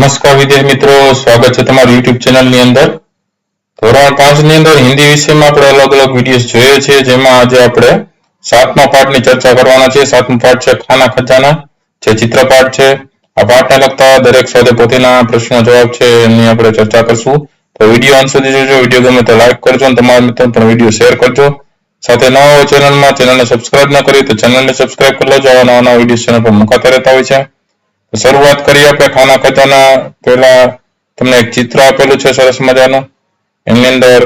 નમસ્કાર વિદ્યાર્થી મિત્રો, સ્વાગત છે તમારું YouTube ચેનલની અંદર. ધોરણ 5 ની અંદર હિન્દી વિષયમાં આપણે અલગ અલગ વિડીયોઝ જોઈએ છીએ, જેમાં આજે આપણે 7મા પાઠની ચર્ચા કરવાના છે. 7મો પાઠ છે ખાના ખજાના, જે ચિત્રપાઠ છે. આ પાઠને લગતા દરેક સ્વાધ્યાય પોથીના પ્રશ્નો જવાબ છે એની આપણે ચર્ચા કરશું. તો વિડીયો અંત સુધી જોજો. વિડીયો ગમે તો લાઈક કરજો અને તમારા મિત્રોને પણ વિડીયો શેર કરજો. સાથે નવા હોય ચેનલને સબસ્ક્રાઇબ ના કરી તો ચેનલને સબસ્ક્રાઇબ કરી લેજો. આવા નવા વિડીયો ચેનલ પર મુકાતા રહેતા હોય છે. શરૂઆત કરીએ આપણે ખાના ખજાના. પહેલા તમને એક ચિત્ર આપેલું છે સરસ મજાનું. એની અંદર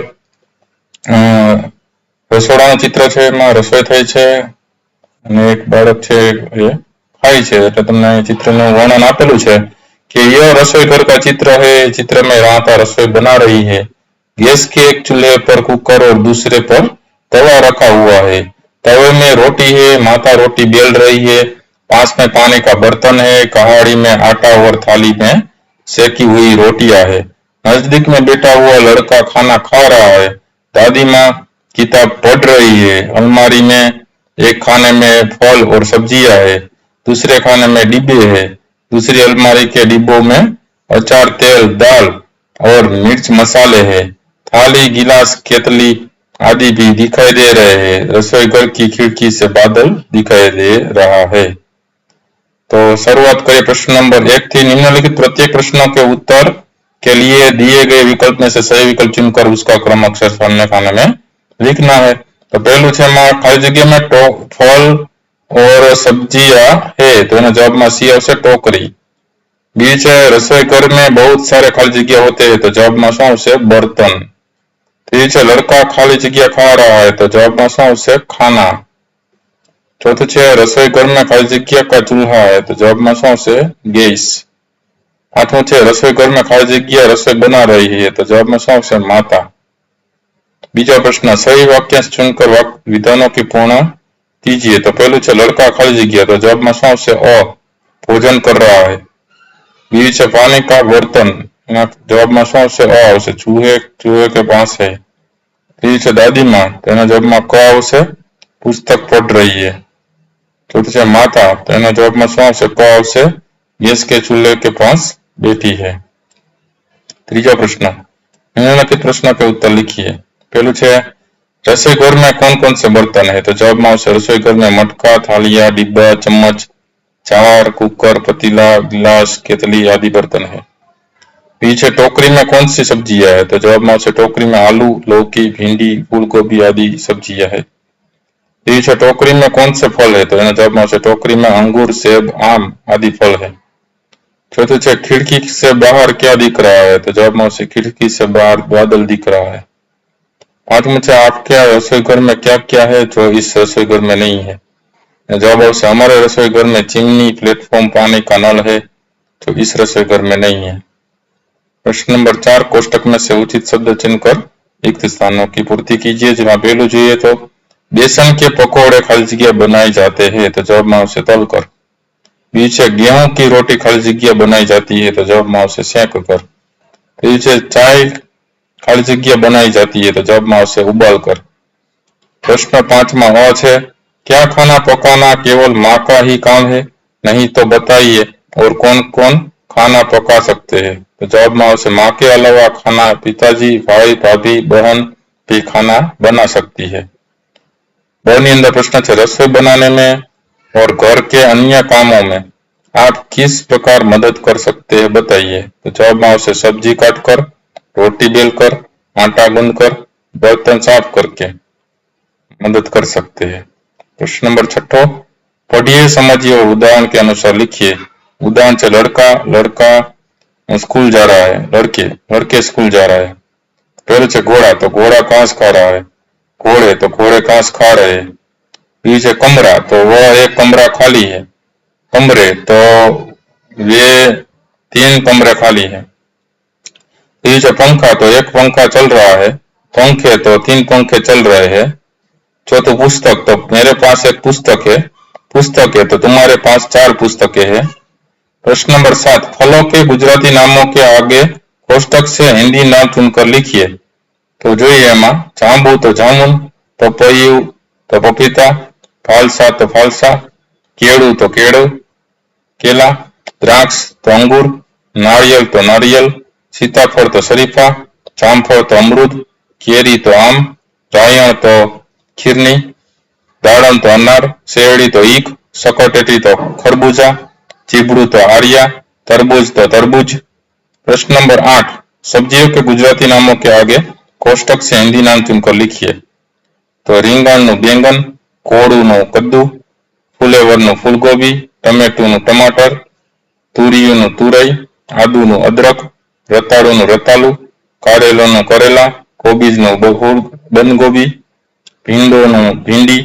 રસોડાનું ચિત્ર છે, એમાં રસોઈ થઈ છે અને એક બાળક છે એ ખાય છે. એટલે તમને ચિત્રનું વર્ણન આપેલું છે कि यह रसोई घर का चित्र है। चित्र में राधा रसोई बना रही है। गैस के एक चूल्हे पर कुकर और दूसरे पर तवा रखा हुआ है। तवे में रोटी है, माता रोटी बेल रही है। पास में पानी का बर्तन है। कहाड़ी में आटा और थाली में सेकी हुई रोटियां है। नजदीक में बैठा हुआ लड़का खाना खा रहा है। दादी माँ किताब पढ़ रही है। अलमारी में एक खाने में फल और सब्जियां है, दूसरे खाने में डिब्बे है। दूसरी अलमारी के डिब्बों में अचार, तेल, दाल और मिर्च मसाले हैं। थाली, गिलास, केतली आदि भी दिखाई दे रहे हैं। रसोई घर की खिड़की से बादल दिखाई दे रहा है। तो शुरुआत करें प्रश्न नंबर 1 थी। निम्नलिखित प्रत्येक प्रश्नों के उत्तर के लिए दिए गए विकल्प में से सही विकल्प चुनकर उसका क्रम अक्षर सामने खाने में लिखना है। तो पहलू है खाली जगह में फल और सब्जियां है, तो जवाब में सी आवशे टोकरी। बीच है रसोई घर में बहुत सारे खाली जगह होते हैं, तो जवाब में शू आवशे बर्तन। तीज है लड़का खाली जगह खा रहा है, तो जवाब में शू आवशे खाना। चौथું છે રસોઈ घर में खाली जगह का चूल्हा है, तो जवाब में शू आवशे गैस। पांचમું છે रसोई घर में खाली जगह रसोई बना रही है, तो जवाब में शू आवशे माता। बीजा प्रश्न सही वाक्यांश चुनकर विधानों की पूर्ण कीजिए। तो पहलू है लड़का खाली जगह, तो जवाब में शू आवशे अ भोजन कर रहा है। बीज है पानी का बर्तन, जवाब में शू आवशे अ आवशे चूहे के पास है। तीज है दादी माँ, तो जवाब में क आवशे पुस्तक पढ़ रही है। चौथું છે माता, तो जवाब में शू आवशे क आवशे गैस के चूल्हे के पास बैठी है। तीजा प्रश्न निम्नलिखित प्रश्नों के उत्तर लिखिए। पहलू है रसोई घर में कौन कौन से बर्तन है, तो जवाब में आवशे रसोई घर में मटका, थालिया, डिब्बा, चम्मच, जार, कुकर, पतीला, गिलास, केतली आदि बर्तन है। पीछे टोकरी में कौन सी सब्जियां है, तो जवाब में आवशे टोकरी में आलू, लौकी, भिंडी, फूल गोभी आदि सब्जियां है। पीछे टोकरी में कौन से फल है, तो जवाब में आवशे टोकरी में अंगूर, सेब, आम आदि फल है। चौथું છે खिड़की से बाहर क्या दिख रहा है, तो जवाब में आवशे खिड़की से बाहर बादल दिख रहा है। पांचमुं છે आपके रसोई घर में क्या क्या है जो इस रसोई घर में नहीं है, जवाब आवशे हमारे रसोई घर में चिमनी, प्लेटफॉर्म, पानी का नल है, जो इस रसोई घर में नहीं है। प्रश्न नंबर 4 कोष्टक में से उचित शब्द चुनकर रिक्त स्थानों की पूर्ति कीजिए। जेમાં पहलू જોઈએ तो बेसन के पकोड़े खाली जगह बनाए जाते हैं, तो जवाब में आवशे तलकर। बीच है गेहूं की रोटी खाली जगह बनाई जाती है, तो जवाब में आवशे सेक कर। बीच है चाय खाली जगह बनाई जाती है, तो जवाब में आवशे उबाल कर। प्रश्न 5 में अ है क्या खाना पकाना केवल माँ का ही काम है, नहीं तो बताइए और कौन कौन खाना पका सकते हैं, तो जवाब में आवशे माँ के अलावा खाना पिताजी, भाई, भाभी, बहन भी खाना बना सकती है। ब ની અંદર प्रश्न है रसोई बनाने में और घर के अन्य कामों में आप किस प्रकार मदद कर सकते हैं बताइए, तो जवाब में आवशे सब्जी काट कर, रोटी बेल कर, आटा गूंद कर, बर्तन साफ करके मदद कर सकते हैं। प्रश्न नंबर 6 पढ़िए, समझिए और उदाहरण के अनुसार लिखिए। उदाहरण से लड़का स्कूल जा रहा है, लड़के स्कूल जा रहा है। पहले से घोड़ा, तो घोड़ा घास खा रहा है। घोड़े, तो घोड़े घास खा रहे हैं। बीच है कमरा, तो वह एक कमरा खाली है। कमरे, तो वे 3 कमरे खाली है। बीच है पंखा, तो एक पंखा चल रहा है। पंखे, तो 3 पंखे चल रहे हैं। चौथुं पुस्तक, तो मेरे पास एक पुस्तक है, तो तुम्हारे पास 4 पुस्तकें हैं। प्रश्न नंबर 7 फलों के गुजराती नामों के आगे कोष्टक से हिंदी नाम चुनकर लिखिए। तो જોઈએ એમાં જાંબુ, તો જામુન, પપૈયું, તો પપીતા, ફાલસા, તો ફાલસા, કેળું, તો કેળું, કેલા, દ્રાક્ષ, તો અંગૂર, नारियल तो नारियल, सीताफल तो शरीफा, जामफल तो अमरूद, केरी तो आम, रायण तो खीरनी, दाड़म तो अनार, શેરડી तो ईख, सकोटेटी तो खरबूजा, चीबड़ू तो आर्या, तरबूज तो तरबूज। प्रश्न नंबर 8, सब्जियों के गुजराती नामों के आगे कोष्टक से हिंदी नाम चुनकर लिखिए। तो રીંગણનું બેંગન, કોળુનું કદ્દુ, ફુલેવરનું ફૂલગોબી, ટમેટુનું ટમાટર, તુરિયુનું તુરઈ, આદુનું અદરક, રતાળુનું રતાલુ, કારેલાનું કરેલા, કોબીજનું બંધગોબી, ભીંડોનું ભીંડી,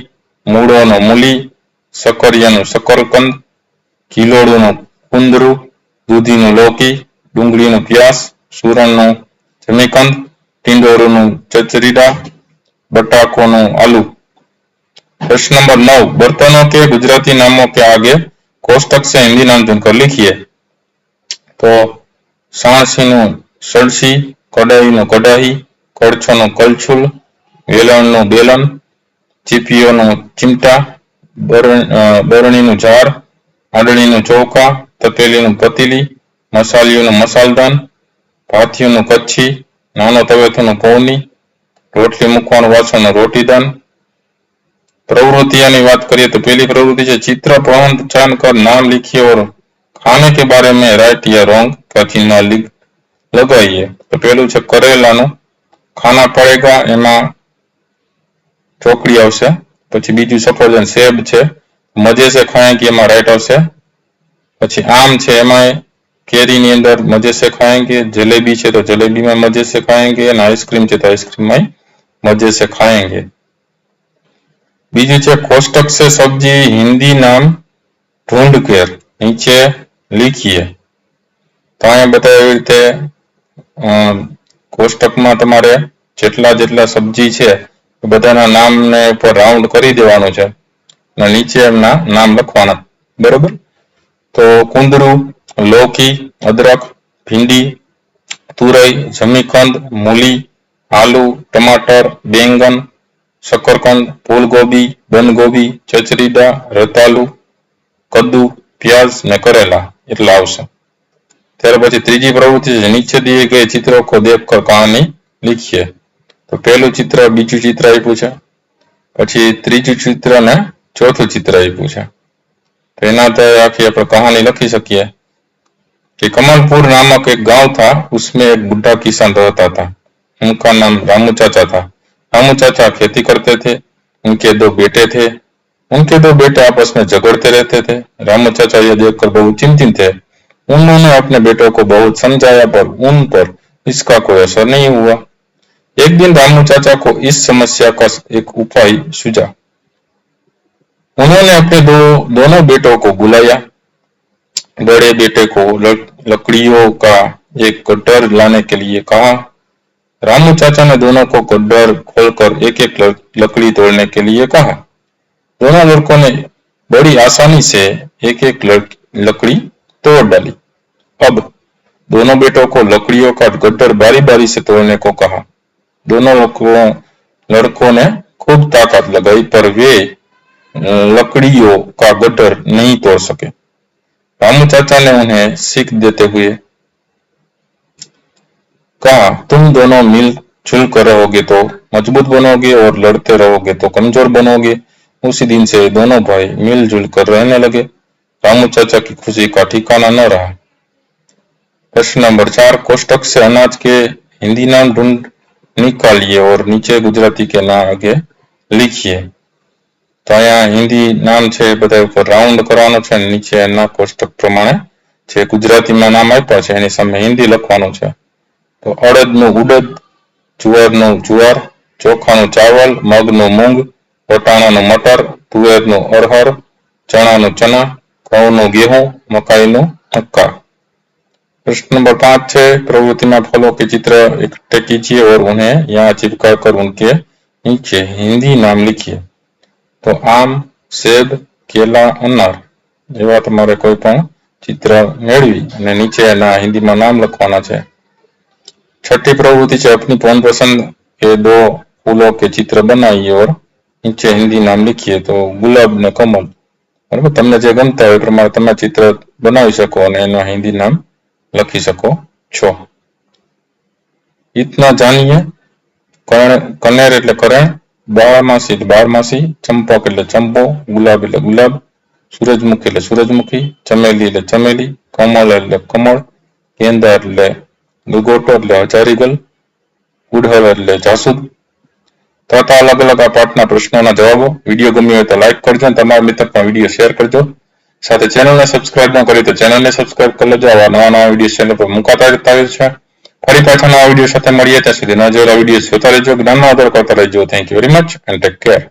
મૂળોનું મૂલી, સકરિયાનું શકરકંદ, કિલોડુનું કુંદરું, દૂધીનું લૌકી, ડુંગળીનું પ્યાસ, સુરણનું જમીકંદ, ટીંડોળુનું ચચરીડા, बटाकों आलू। प्रश्न नंबर 9, बर्तनों के गुजराती नामों के आगे कोष्टक से हिंदी नाम चुनकर लिखिए। तो साणसी सड़सी, कढ़ाई कढ़ाई, कड़छो कलछुल, वेलण बेलन, चीपियो चिमटा, बरणी जार, आडड़ी चौका, तपेली पतीली, मसालियों मसालदान, भाथियों कच्छी, नानो तवेथो पौनी, रोटली मूकवानुं वासण रोटीदान। प्रवृत्तियों की बात करिए तो पहली प्रवृत्ति है चित्र पहचान कर नाम लिखिए और खाने के बारे में राइट या रॉन्ग का चिन्ह लगाइए। तो पहलू है करेला खाना पड़ेगा एमा चौकड़ी आवशे। पछी बीजू सफरजन सेब है मजे से खाएंगे एमा राइट आवशे। पछी आम है एमा केरी नी अंदर मजे से खाएंगे, जलेबी है तो जलेबी में मजे से खाएंगे, आइसक्रीम है तो आइसक्रीम में मजे से खाएंगे। बीजू है कोष्टक से सब्जी हिंदी नाम ढूंढ कर नीचे लिखिए। तो अहीं बताव्या एवी रीते कोष्टक में तमारे जेटला जेटला सब्जी है बधाना नाम ने ऊपर राउंड करी देवानुं छे ने नीचे एमना नाम लखवाना। बरोबर। तो कुंदरू, लौकी, अदरक, भींडी, तुरई, जमीकंद, मूली, आलू, टमाटर, बेंगन, शकरकंद, फूलगोबी, बंधगोबी, चचरीडा, रतालू, कद्दू, प्याज ने करेला एटला आवशे। त्यार पछी त्रीजी प्रवृत्ति है नीचे दिए गए चित्रों को देखकर कहानी लिखिए। तो पहलू चित्र, बीजू चित्र आप्युं छे, पछी त्रीजू चित्र ने चौथुं चित्र आप्युं छे। तो एना आखी आपणे कहानी लखी सकीए कि कमलपुर नामक एक गांव था, उसमें एक बुढ़ा किसान रहता था। उनका नाम रामू चाचा था। रामू चाचा खेती करते थे। उनके 2 बेटे थे। उनके 2 बेटे आपस में झगड़ते रहते थे। रामू चाचा यह देखकर बहुत चिंतित थे। उन्होंने अपने बेटों को बहुत समझाया पर उन पर इसका कोई असर नहीं हुआ। एक दिन रामू चाचा को इस समस्या का एक उपाय सूझा। उन्होंने अपने दोनों बेटों को बुलाया। बड़े बेटे को लकड़ियों का एक गड्ढर लाने के लिए कहा। रामू चाचा ने दोनों को गड्ढर खोलकर एक एक लकड़ी तोड़ने के लिए कहा। दोनों लड़कों ने बड़ी आसानी से एक एक लकड़ी तोड़ डाली। अब दोनों बेटों को लकड़ियों का गड्ढर बारी बारी से तोड़ने को कहा। दोनों लड़कों ने खूब ताकत लगाई पर वे लकड़ियों का गड्ढर नहीं तोड़ सके। रामू चाचा ने उन्हें सीख देते हुए कहा, तुम दोनों मिलजुल कर रहोगे तो मजबूत बनोगे और लड़ते रहोगे तो कमजोर बनोगे। उसी दिन से दोनों भाई मिलजुल कर रहने लगे। रामू चाचा की खुशी का ठिकाना न रहा। प्रश्न नंबर 4, कोष्टक से अनाज के हिंदी नाम ढूंढ निकालिए और नीचे गुजराती के नाम आगे लिखिए। तो अहींया हिंदी नाम है बधा ऊपर राउंड करवानो छे, नीचे एना कोष्टक प्रमाणे जे गुजराती में नाम आप्या छे एनी सामे हिंदी लखवानुं छे। तो अड़दनुं उड़द, जुवारनुं जुवार, ચોખાનું ચાવલ, મગનું મૂંગ, વટાણાનું મટર, તુવેરનું અરહર, ચણાનું ચના, ઘઉંનું गेहूं, मकाईનું मक्का। प्रश्न नंबर 5 है प्रवृत्ति में फलों के चित्र इकट्ठे कीजिए और उन्हें यहाँ चिपका कर उनके नीचे हिंदी नाम लिखिए। तो आम, सेब, केला, अनार एवा तमारे कोई पण चित्र मेळवी अने नीचे एना हिंदी में नाम लखवाना छे। छठी प्रवृत्ति है अपनी मनपसंद के 2 फूलों के चित्र बनाइए और नीचे हिंदी नाम लिखिए। तो गुलाब ने कमल, बराबर, तमने जे गमता होय ए प्रमाणे तमे चित्र बनावी शको अने एना हिंदी नाम લખી શકો છો. ઇતના જાણીએ. કનેર એટલે કરણ, બારમાસી એટલે બારમાસી, ચંપક એટલે ચંપો, ગુલાબ એટલે ગુલાબ, સૂરજમુખી એટલે સૂરજમુખી, ચમેલી એટલે ચમેલી, કમળ એટલે કમળ, ગેંદા એટલે ગગોટો એટલે હજારીગલ, ગુડહલ એટલે જાસૂદ. તો હતા અલગ અલગ આ પાઠના પ્રશ્નોના જવાબો. વિડીયો ગમ્યો હોય તો લાઈક કરજો અને તમારા મિત્રને વિડીયો શેર કરજો. સાથે ચેનલને સબસ્ક્રાઇબ ન કરી તો ચેનલને સબસ્ક્રાઇબ કરી લેજો. આવા નવા વિડીયો ચેનલ પર મુકાતા રહેતા હોય છે. ફરી પાછા નવા વિડીયો સાથે મળીએ. ત્યાં સુધી ન જોયેલા વિડીયો જોતા રહેજો, જ્ઞાનમાં વધારો કરતા રહેજો. Thank you very much and take care.